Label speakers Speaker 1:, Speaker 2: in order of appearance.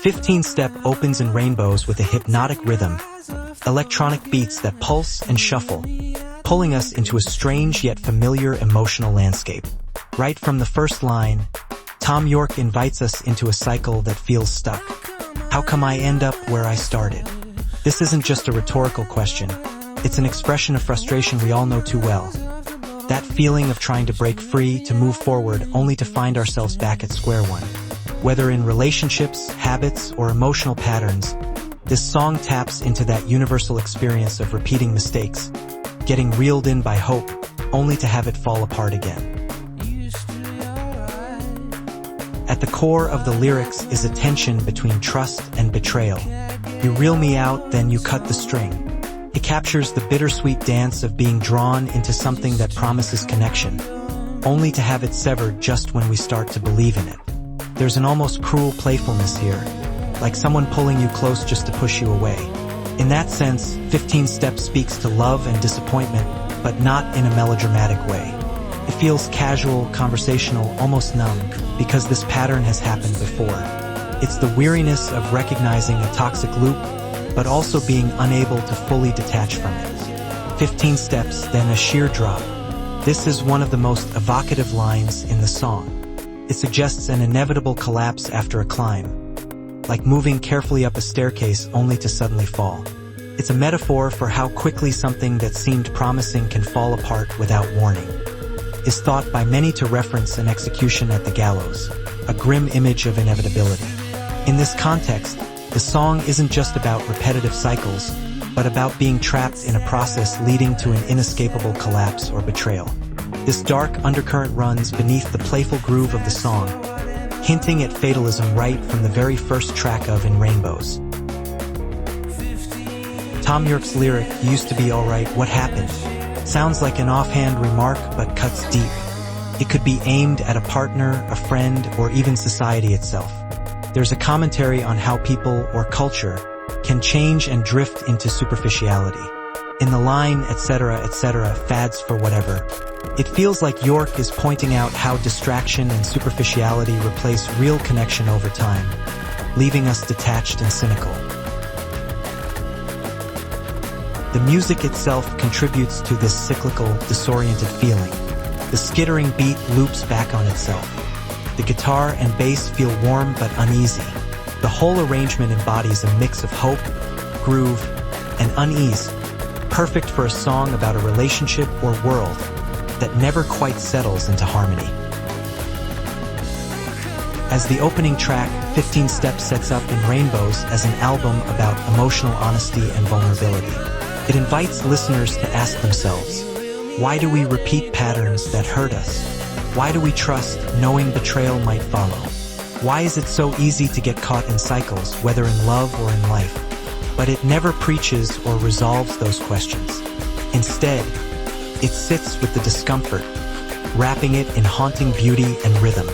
Speaker 1: 15 Step opens in Rainbows with a hypnotic rhythm, electronic beats that pulse and shuffle, pulling us into a strange yet familiar emotional landscape. Right from the first line, Tom York invites us into a cycle that feels stuck. How come I end up where I started? This isn't just a rhetorical question. It's an expression of frustration we all know too well. That feeling of trying to break free, to move forward, only to find ourselves back at square one. Whether in relationships, habits, or emotional patterns, this song taps into that universal experience of repeating mistakes, getting reeled in by hope, only to have it fall apart again. At the core of the lyrics is a tension between trust and betrayal. You reel me out, then you cut the string. It captures the bittersweet dance of being drawn into something that promises connection, only to have it severed just when we start to believe in it. There's an almost cruel playfulness here, like someone pulling you close just to push you away. In that sense, 15 Steps speaks to love and disappointment, but not in a melodramatic way. It feels casual, conversational, almost numb, because this pattern has happened before. It's the weariness of recognizing a toxic loop, but also being unable to fully detach from it. 15 Steps, then a sheer drop. This is one of the most evocative lines in the song. It suggests an inevitable collapse after a climb, like moving carefully up a staircase only to suddenly fall. It's a metaphor for how quickly something that seemed promising can fall apart without warning. Is thought by many to reference an execution at the gallows, a grim image of inevitability. In this context, the song isn't just about repetitive cycles, but about being trapped in a process leading to an inescapable collapse or betrayal. This dark undercurrent runs beneath the playful groove of the song, hinting at fatalism right from the very first track of In Rainbows. Tom York's lyric, "Used to be alright, what happened?" sounds like an offhand remark but cuts deep. It could be aimed at a partner, a friend, or even society itself. There's a commentary on how people or culture can change and drift into superficiality. In the line, etc., fads for whatever, it feels like York is pointing out how distraction and superficiality replace real connection over time, leaving us detached and cynical. The music itself contributes to this cyclical, disoriented feeling. The skittering beat loops back on itself. The guitar and bass feel warm but uneasy. The whole arrangement embodies a mix of hope, groove, and unease, perfect for a song about a relationship or world that never quite settles into harmony. As the opening track, 15 Steps sets up In Rainbows as an album about emotional honesty and vulnerability. It invites listeners to ask themselves, why do we repeat patterns that hurt us? Why do we trust knowing betrayal might follow? Why is it so easy to get caught in cycles, whether in love or in life? But it never preaches or resolves those questions. Instead, it sits with the discomfort, wrapping it in haunting beauty and rhythm.